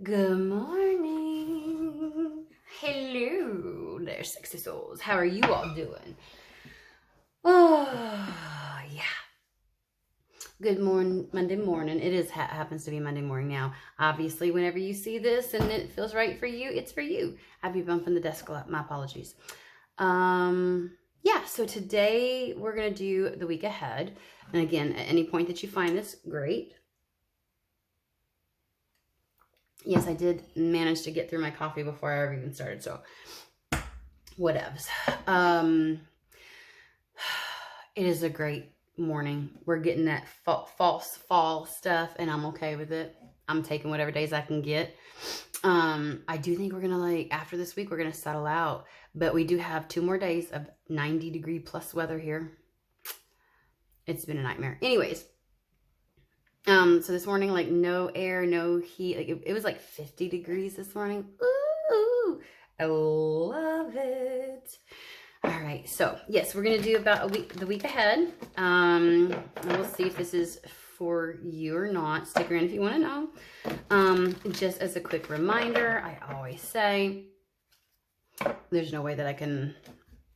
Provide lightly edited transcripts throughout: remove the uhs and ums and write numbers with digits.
Good morning. Hello there, sexy souls. How are you all doing? Oh, yeah. Good morning, Monday morning. It is happens to be Monday morning now. Obviously, whenever you see this and it feels right for you, it's for you. I'd be bumping the desk a lot. My apologies. Yeah, so today we're going to do the week ahead. And again, at any point that you find this, great. Yes, I did manage to get through my coffee before I ever even started, so whatevs. It is a great morning. We're getting that false fall stuff, and I'm okay with it. I'm taking whatever days I can get. I do think we're gonna, after this week, we're gonna settle out, but we do have 2 more days of 90-degree plus weather here. It's been a nightmare. Anyways. So this morning, no air, no heat. It was 50 degrees this morning. Ooh, I love it. All right, so yes, we're gonna do about the week ahead. And we'll see if this is for you or not. Stick around if you want to know. Just as a quick reminder, I always say there's no way that I can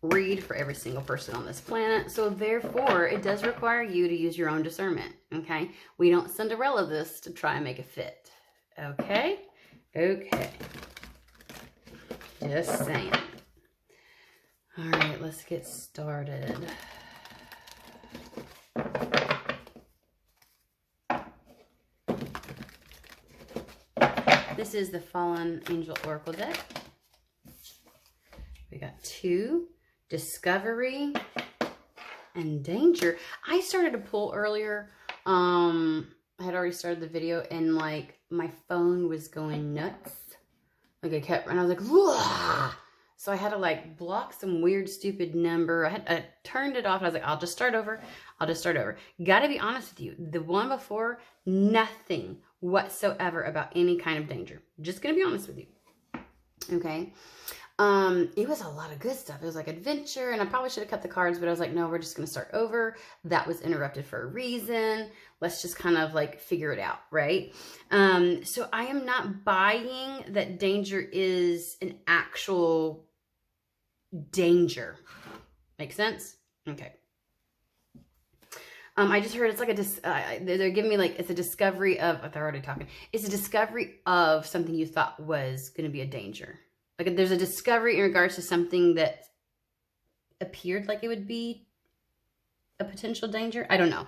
read for every single person on this planet, so therefore it does require you to use your own discernment. Okay, we don't Cinderella this to try and make it fit. Okay, just saying. All right, let's get started. This is the Fallen Angel Oracle deck. We got 2. Discovery and danger. I started to pull earlier. I had already started the video and my phone was going nuts. I kept, and I was like, whoa! So I had to block some weird stupid number. I turned it off. And I was like, I'll just start over. Gotta be honest with you. The one before, nothing whatsoever about any kind of danger. Just gonna be honest with you. Okay. It was a lot of good stuff. It was adventure, and I probably should have cut the cards, but I was like, no, we're just going to start over. That was interrupted for a reason. Let's just kind of figure it out, right? So I am not buying that danger is an actual danger. Make sense? Okay. I just heard it's they're giving me it's a discovery of, they're already talking. It's a discovery of something you thought was going to be a danger. There's a discovery in regards to something that appeared like it would be a potential danger. I don't know.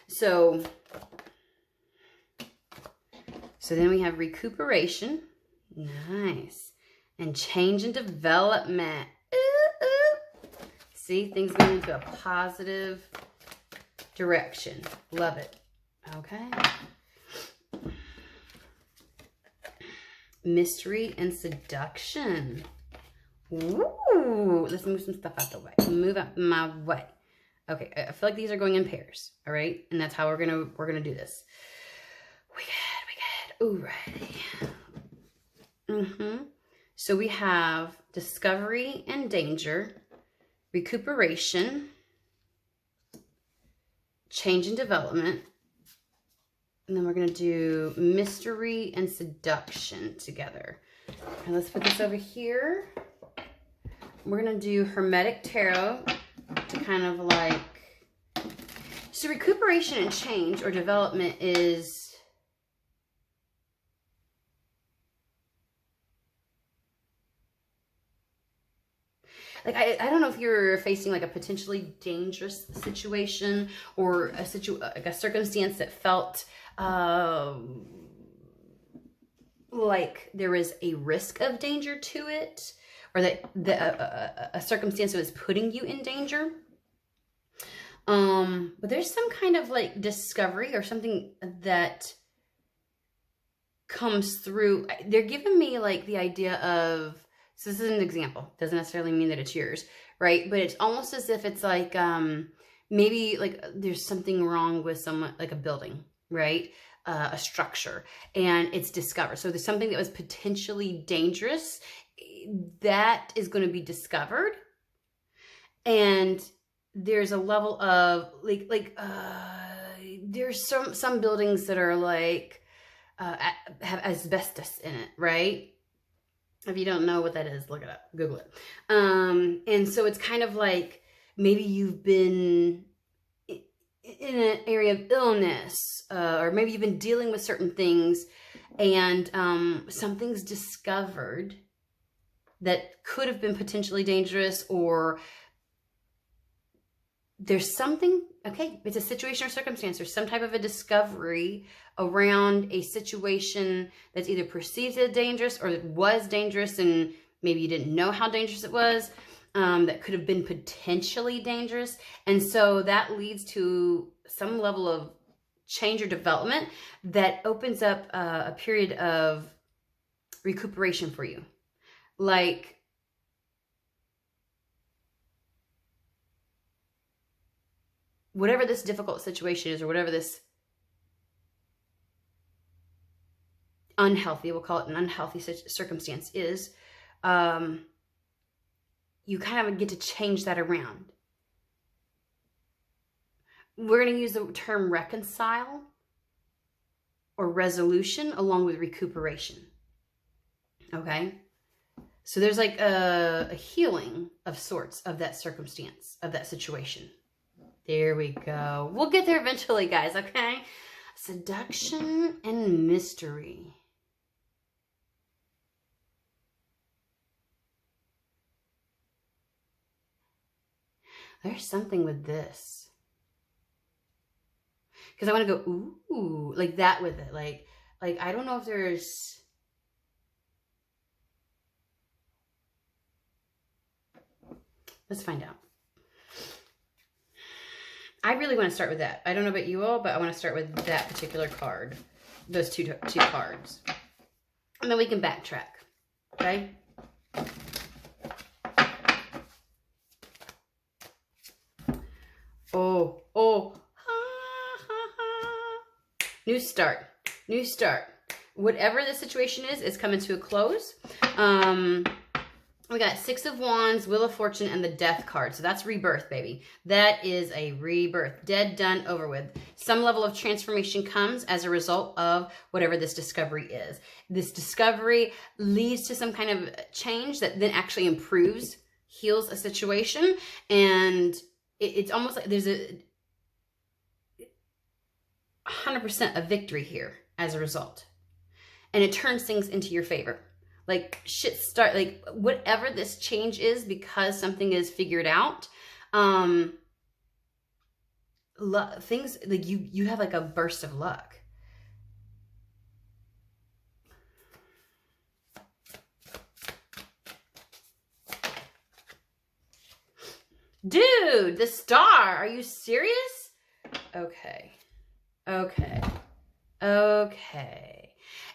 So then we have recuperation. Nice. And change and development. Ooh, ooh. See, things going into a positive direction. Love it. Okay. Mystery and seduction. Ooh, let's move some stuff out the way. Move out my way. Okay, I feel like these are going in pairs. All right, and that's how we're gonna do this. We good. Ooh, ready. So we have discovery and danger, recuperation, change and development. And then we're going to do mystery and seduction together. And let's put this over here. We're going to do Hermetic Tarot to kind of so recuperation and change or development is I don't know if you're facing a potentially dangerous situation or a circumstance that felt there is a risk of danger to it, or that a circumstance that was putting you in danger. But there's some kind of discovery or something that comes through. They're giving me the idea of, so this is an example. Doesn't necessarily mean that it's yours, right? But it's almost as if it's maybe there's something wrong with someone, a building, right? A structure, and it's discovered. So there's something that was potentially dangerous that is going to be discovered, and there's a level of there's some buildings that are have asbestos in it, right? If you don't know what that is, look it up, Google it. And so it's kind of like maybe you've been in an area of illness, or maybe you've been dealing with certain things, and something's discovered that could have been potentially dangerous, or there's something, okay, it's a situation or circumstance, or some type of a discovery around a situation that's either perceived as dangerous or that was dangerous and maybe you didn't know how dangerous it was, that could have been potentially dangerous. And so that leads to some level of change or development that opens up a period of recuperation for you. Like, whatever this difficult situation is, or whatever this unhealthy, we'll call it an unhealthy circumstance is, you kind of get to change that around. We're going to use the term reconcile or resolution along with recuperation. Okay? So there's like a healing of sorts of that circumstance, of that situation. There we go. We'll get there eventually, guys, okay? Seduction and mystery. There's something with this. Because I want to go, ooh, like that with it. Like I don't know if there's... Let's find out. I really want to start with that. I don't know about you all, but I want to start with that particular card. Those two cards. And then we can backtrack. Okay? Oh. New start. New start. Whatever the situation is coming to a close. We got Six of Wands, Wheel of Fortune, and the Death card. So that's rebirth, baby. That is a rebirth. Dead, done, over with. Some level of transformation comes as a result of whatever this discovery is. This discovery leads to some kind of change that then actually improves, heals a situation. And it's almost like there's a 100% a victory here as a result. And it turns things into your favor. Like like whatever this change is, because something is figured out, things like you have like a burst of luck. Dude, the Star, are you serious? Okay.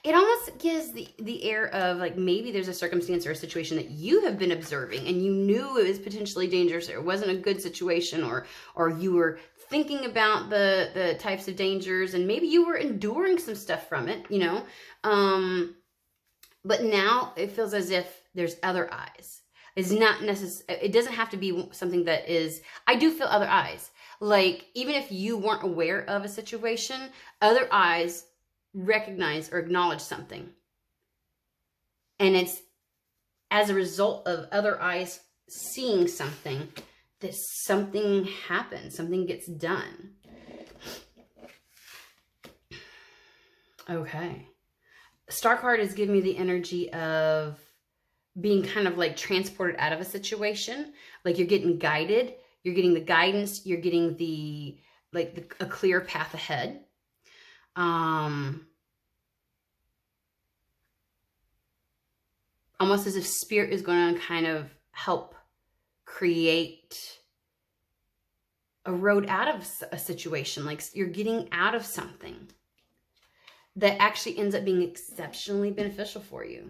It almost gives the air of like maybe there's a circumstance or a situation that you have been observing and you knew it was potentially dangerous, or it wasn't a good situation, or you were thinking about the types of dangers and maybe you were enduring some stuff from it, you know. But now it feels as if there's other eyes. It's not necessary. It doesn't have to be something that is, I do feel other eyes. Like even if you weren't aware of a situation, other eyes recognize or acknowledge something. And it's as a result of other eyes seeing something that something happens, something gets done. Okay. Star card is giving me the energy of being kind of like transported out of a situation. Like you're getting guided, you're getting the guidance, you're getting a clear path ahead. Almost as if spirit is going to kind of help create a road out of a situation. Like you're getting out of something that actually ends up being exceptionally beneficial for you.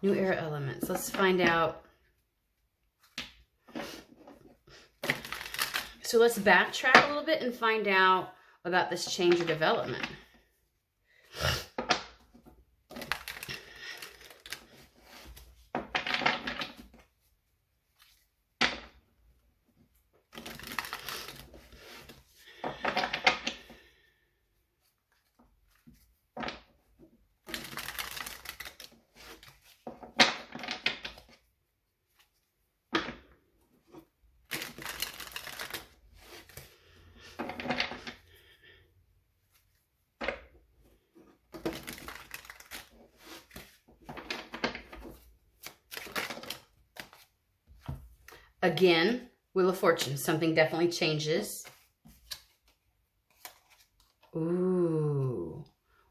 New era elements. Let's find out. So let's backtrack a little bit and find out about this change or development. Again, Wheel of Fortune. Something definitely changes. Ooh.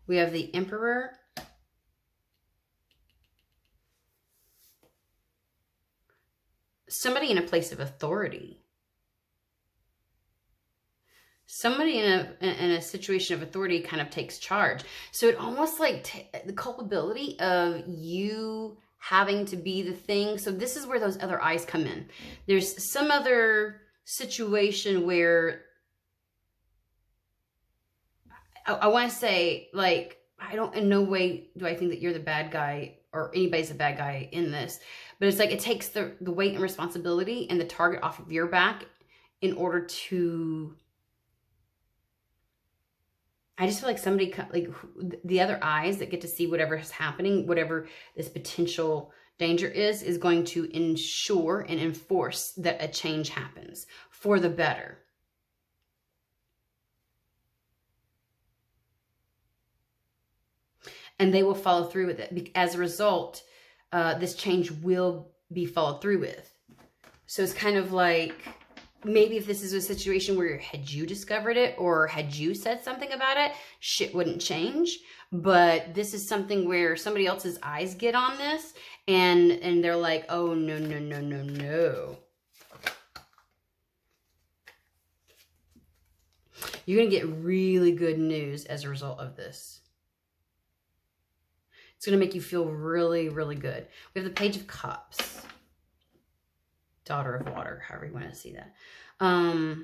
We have the Emperor. Somebody in a place of authority. Somebody in a situation of authority kind of takes charge. So it almost like the culpability of you having to be the thing. So this is where those other eyes come in. There's some other situation where I want to say, like, I don't, in no way do I think that you're the bad guy or anybody's the bad guy in this, but it's like it takes the weight and responsibility and the target off of your back in order to, I just feel like somebody, like the other eyes that get to see whatever is happening, whatever this potential danger is going to ensure and enforce that a change happens for the better. And they will follow through with it. As a result, this change will be followed through with. So it's kind of like, maybe if this is a situation where had you discovered it or had you said something about it, shit wouldn't change. But this is something where somebody else's eyes get on this and they're like, oh, no, no, no, no, no. You're going to get really good news as a result of this. It's going to make you feel really, really good. We have the Page of Cups. Daughter of Water, however you want to see that. I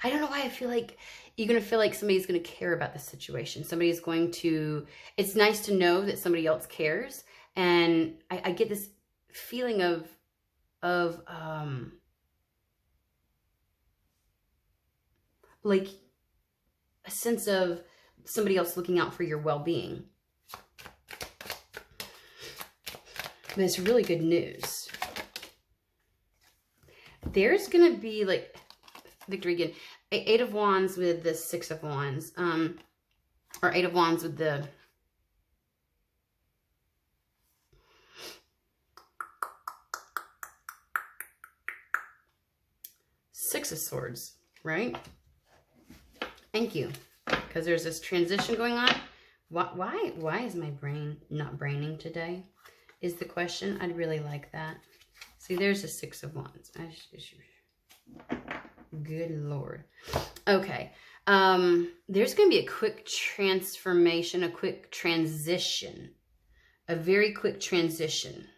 don't know why I feel like you're going to feel like somebody's going to care about the situation. Somebody's going to, it's nice to know that somebody else cares. And I get this feeling of like a sense of somebody else looking out for your well-being. But it's really good news. There's going to be like victory again. 8 of Wands with the 6 of Wands. Or 8 of Wands with the Six of Swords, right? Thank you. Because there's this transition going on. Why is my brain not braining today? Is the question. I'd really like that. See, there's a 6 of Wands. Good Lord. Okay. There's going to be a quick transformation, a quick transition. A very quick transition.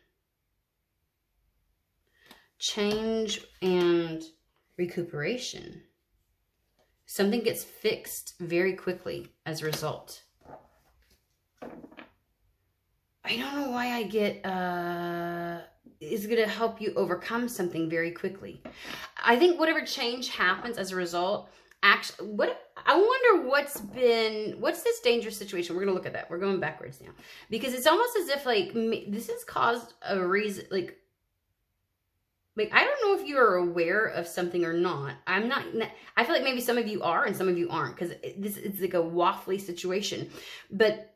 Change and recuperation. Something gets fixed very quickly as a result. I don't know why I get, is going to help you overcome something very quickly. I think whatever change happens as a result, actually, I wonder what's this dangerous situation? We're going to look at that. We're going backwards now. Because it's almost as if, like, this has caused a reason, like, I don't know if you are aware of something or not. I feel like maybe some of you are and some of you aren't, because it's like a waffly situation. But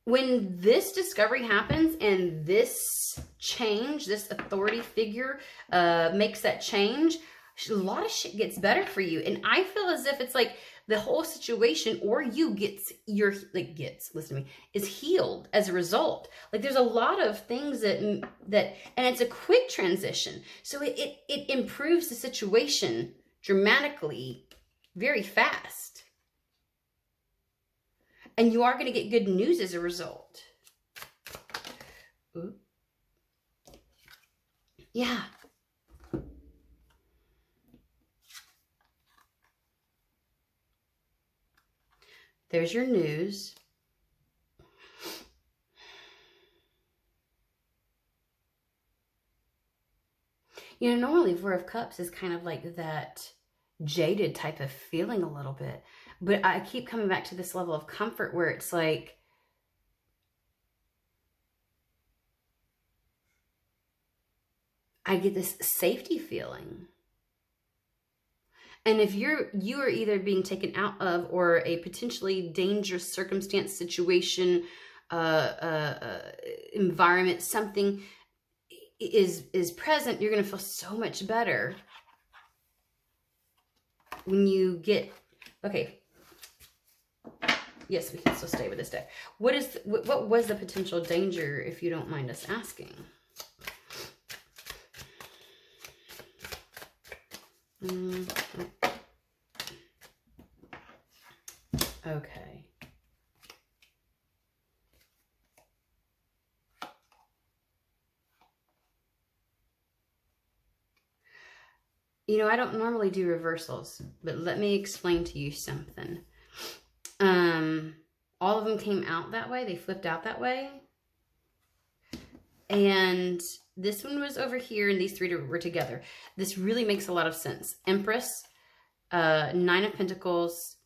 when this discovery happens and this change, this authority figure makes that change, a lot of shit gets better for you. And I feel as if it's like the whole situation, or you listen to me, is healed as a result. Like there's a lot of things and it's a quick transition. So it improves the situation dramatically very fast. And you are going to get good news as a result. Ooh. Yeah. There's your news. You know, normally Four of Cups is kind of like that jaded type of feeling a little bit. But I keep coming back to this level of comfort where it's like, I get this safety feeling. And if you are either being taken out of, or a potentially dangerous circumstance, situation, environment, something is present, you're going to feel so much better when you get, okay. Yes, we can still stay with this deck. What was the potential danger, if you don't mind us asking? Okay. You know, I don't normally do reversals, but let me explain to you something. All of them came out that way. They flipped out that way. And this one was over here, and these three were together. This really makes a lot of sense. Empress, Nine of Pentacles,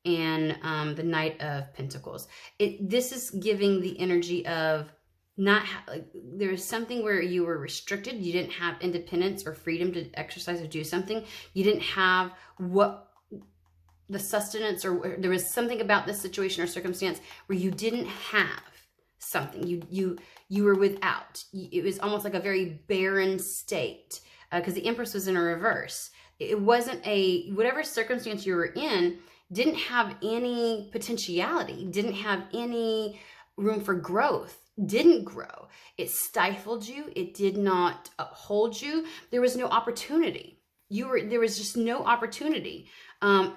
and the Knight of Pentacles. This is giving the energy of not like there was something where you were restricted. You didn't have independence or freedom to exercise or do something. You didn't have the sustenance, or there was something about this situation or circumstance where you didn't have something. You were without. It was almost like a very barren state, because the Empress was in a reverse. It wasn't whatever circumstance you were in didn't have any potentiality, didn't have any room for growth, didn't grow. It stifled you. It did not uphold you. There was no opportunity. There was just no opportunity. And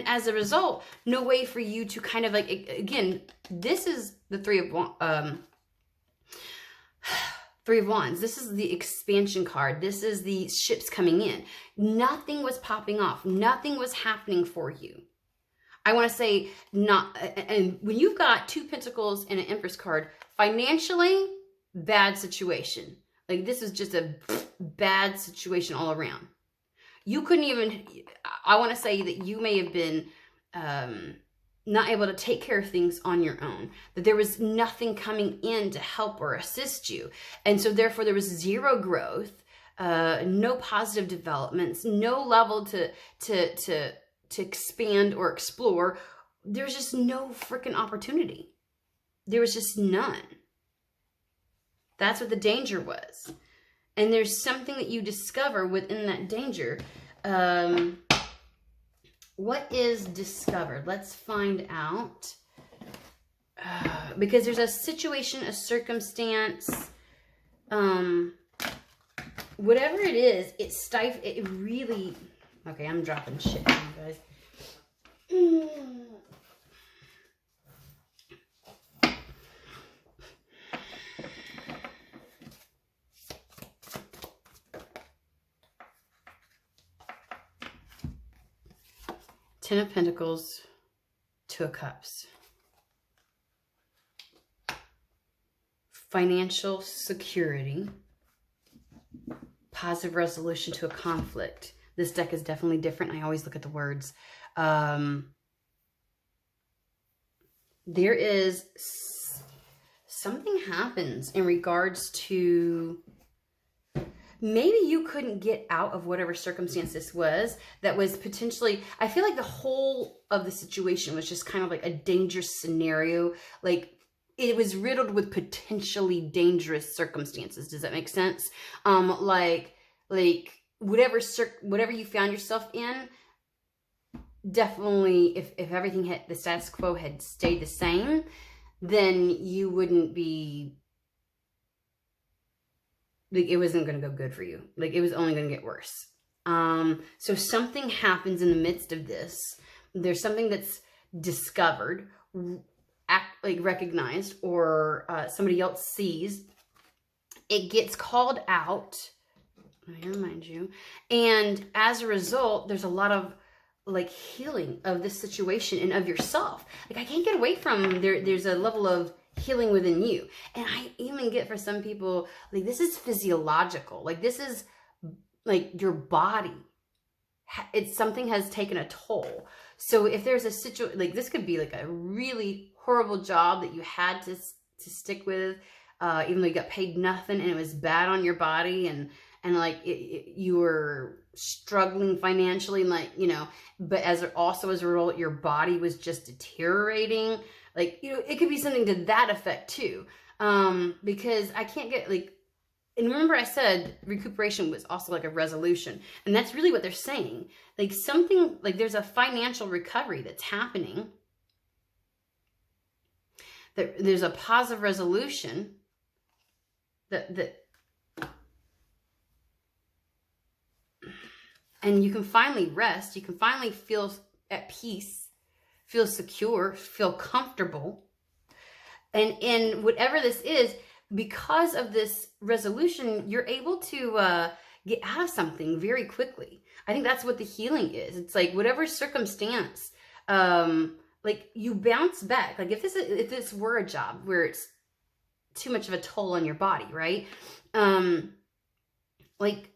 as a result, no way for you to kind of like, again, this is the Three of Wands. This is the expansion card. This is the ships coming in. Nothing was popping off. Nothing was happening for you. I want to say and when you've got Two Pentacles and an Empress card, financially, bad situation. Like this is just a bad situation all around. You couldn't even, I want to say that you may have been not able to take care of things on your own, that there was nothing coming in to help or assist you. And so therefore there was zero growth, no positive developments, no level to expand or explore. There was just no freaking opportunity. There was just none. That's what the danger was. And there's something that you discover within that danger. What is discovered? Let's find out. Because there's a situation, a circumstance, whatever it is, it really, okay, I'm dropping shit now, guys. Ten of Pentacles, Two of Cups. Financial security. Positive resolution to a conflict. This deck is definitely different. I always look at the words. There is something happens in regards to maybe you couldn't get out of whatever circumstance this was that was potentially, I feel like the whole of the situation was just kind of like a dangerous scenario. Like it was riddled with potentially dangerous circumstances. Does that make sense? Like whatever you found yourself in, definitely if everything the status quo had stayed the same, then you wouldn't be, like it wasn't going to go good for you. Like it was only going to get worse. So something happens in the midst of this. There's something that's discovered, recognized, or somebody else sees. It gets called out. Let me remind you. And as a result, there's a lot of like healing of this situation and of yourself. Like I can't get away from there's a level of healing within you. And I even get for some people, like this is physiological. Like this is like your body. Something has taken a toll. So if there's a situation, like this could be like a really horrible job that you had to stick with, even though you got paid nothing and it was bad on your body, and and like you were struggling financially, and like, you know, but as also as a result, your body was just deteriorating. Like, you know, it could be something to that effect too. Because I can't get like, and remember I said recuperation was also like a resolution. And that's really what they're saying. Like something, like there's a financial recovery that's happening. There's a positive resolution that and you can finally rest. You can finally feel at peace, feel secure, feel comfortable. And whatever this is, because of this resolution, you're able to get out of something very quickly. I think that's what the healing is. It's like whatever circumstance, like you bounce back. Like if this were a job where it's too much of a toll on your body, right? Like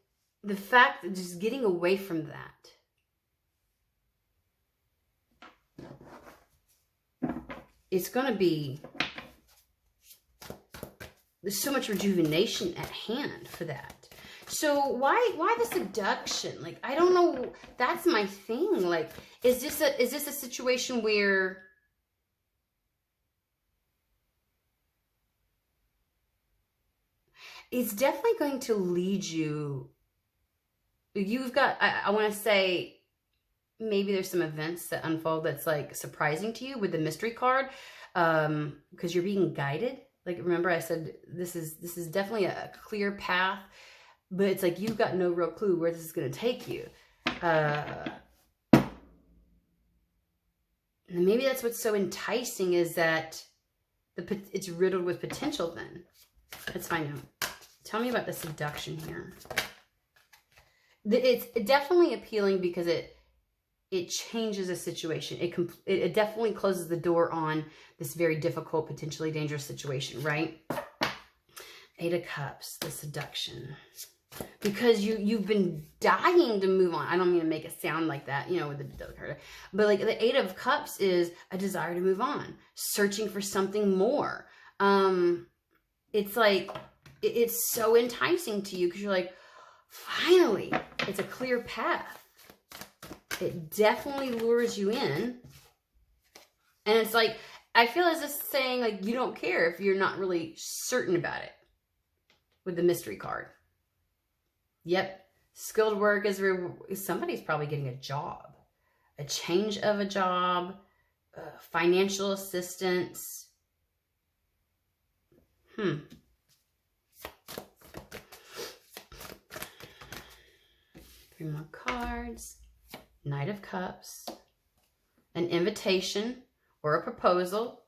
the fact that just getting away from that, it's going to be, there's so much rejuvenation at hand for that. So why the seduction? Like, I don't know. That's my thing. Like, is this a situation where it's definitely going to lead you? You've got, I want to say, maybe there's some events that unfold that's like surprising to you with the mystery card, because you're being guided. Like, remember I said this is definitely a clear path, but it's like you've got no real clue where this is going to take you. And maybe that's what's so enticing, is that it's riddled with potential then. Let's find out. Tell me about the seduction here. It's definitely appealing because it changes a situation. It definitely closes the door on this very difficult, potentially dangerous situation, right? Eight of Cups, the seduction. Because you've been dying to move on. I don't mean to make it sound like that, you know, with the card. But like the Eight of Cups is a desire to move on, searching for something more. It's like, it's so enticing to you because you're like, finally, it's a clear path. It definitely lures you in. And it's like, I feel as if saying, like, you don't care if you're not really certain about it with the mystery card. Yep. Skilled work is somebody's probably getting a job, a change of a job, financial assistance. Three more cards. Knight of Cups. An invitation or a proposal.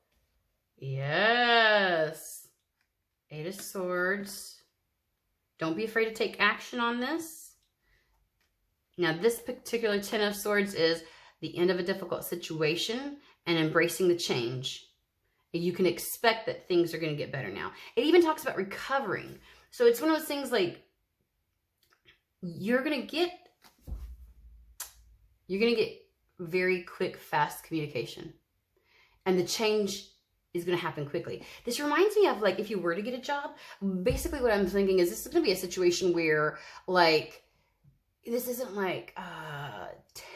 Yes. Eight of Swords. Don't be afraid to take action on this. Now, this particular Ten of Swords is the end of a difficult situation and embracing the change. You can expect that things are going to get better now. It even talks about recovering. So it's one of those things like you're going to get very quick, fast communication. And the change is going to happen quickly. This reminds me of, like, if you were to get a job, basically what I'm thinking is this is going to be a situation where, like, this isn't like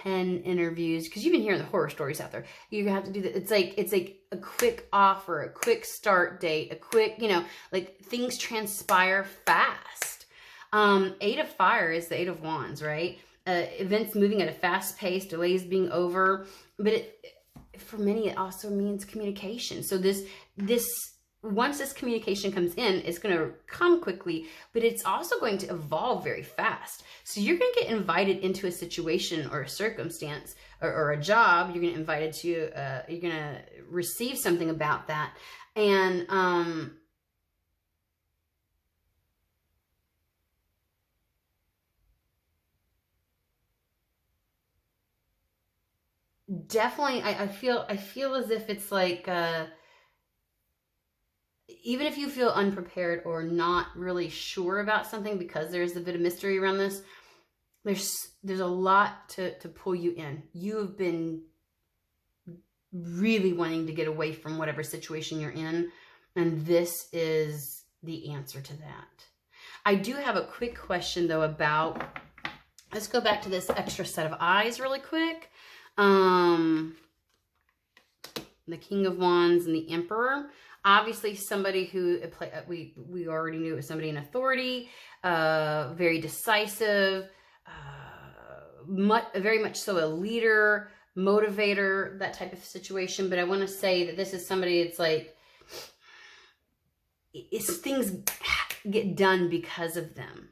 10 interviews, because you've been hearing the horror stories out there. You have to do that. It's like a quick offer, a quick start date, a quick, you know, like things transpire fast. Eight of Fire is the Eight of Wands, right? Events moving at a fast pace, delays being over, but for many it also means communication. So this once this communication comes in, it's going to come quickly, but it's also going to evolve very fast. So you're going to get invited into a situation or a circumstance or a job. You're going to invited to, you're going to receive something about that. And, definitely, I feel as if it's like, even if you feel unprepared or not really sure about something, because there's a bit of mystery around this, there's a lot to pull you in. You have been really wanting to get away from whatever situation you're in, and this is the answer to that. I do have a quick question though about, let's go back to this extra set of eyes really quick. The King of Wands and the Emperor. Obviously somebody who, we already knew it was somebody in authority, very decisive, very much so a leader, motivator, that type of situation. But I want to say that this is somebody that's like, things get done because of them.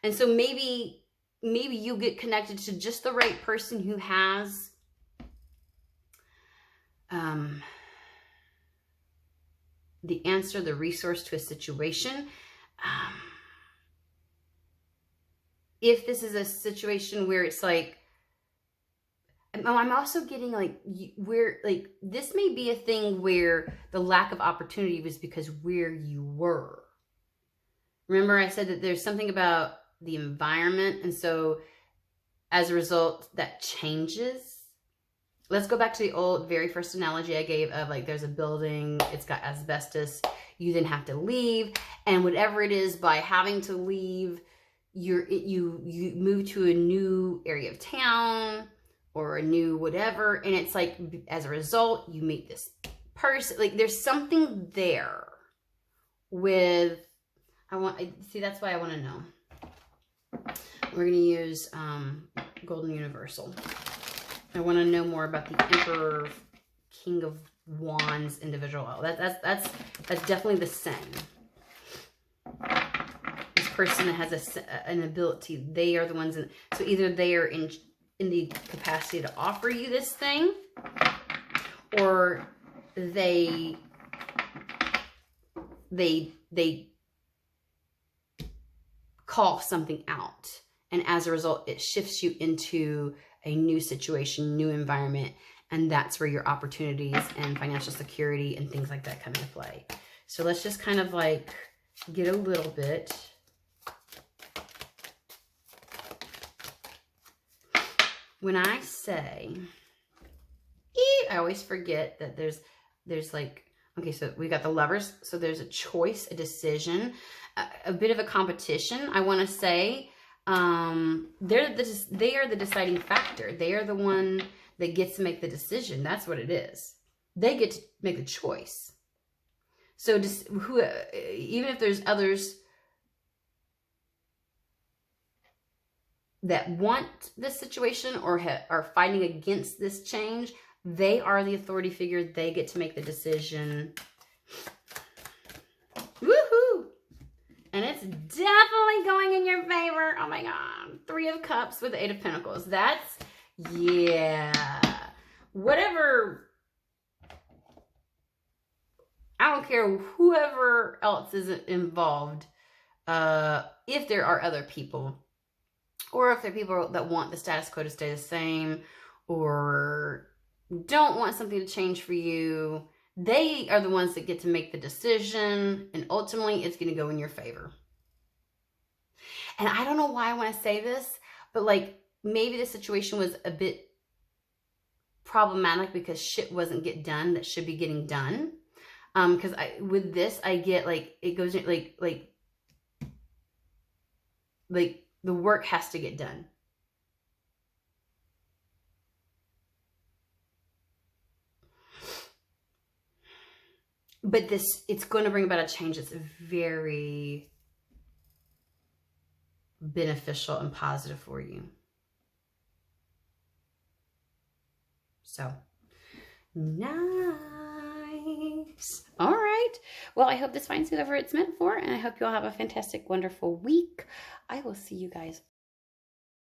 And so maybe you get connected to just the right person who has the answer, the resource to a situation. If this is a situation where it's like, I'm also getting like, this may be a thing where the lack of opportunity was because where you were. Remember I said that there's something about the environment, and so as a result that changes. Let's go back to the very first analogy I gave of like, there's a building, it's got asbestos, you then have to leave, and whatever it is, by having to leave, you move to a new area of town or a new whatever, and it's like, as a result, you meet this person. Like, there's something there with, see, that's why I want to know. We're going to use Golden Universal. I want to know more about the Emperor, King of Wands individual. That's definitely the same. This person that has an ability, they are the ones in, so either they are in the capacity to offer you this thing, or they call something out, and as a result it shifts you into a new situation, new environment, and that's where your opportunities and financial security and things like that come into play. So let's just kind of like get a little bit. When I say, I always forget that there's like, okay, so we got the Lovers. So there's a choice, a decision, a bit of a competition. I want to say, they are the deciding factor. They are the one that gets to make the decision. That's what it is. They get to make the choice. So just even if there's others that want this situation or are fighting against this change, they are the authority figure. They get to make the decision. Woohoo! And it's definitely going in your favor. Oh my God. 3 of Cups with the 8 of Pentacles. That's, yeah. Whatever. I don't care whoever else is involved. If there are other people, or if there are people that want the status quo to stay the same, or don't want something to change for you, they are the ones that get to make the decision, and ultimately it's going to go in your favor. And I don't know why I want to say this, but like, maybe the situation was a bit problematic because shit wasn't get done that should be getting done. Because with this, I get like, it goes like the work has to get done. But it's going to bring about a change that's very beneficial and positive for you. So, nice. All right. Well, I hope this finds whoever it's meant for, and I hope you all have a fantastic, wonderful week. I will see you guys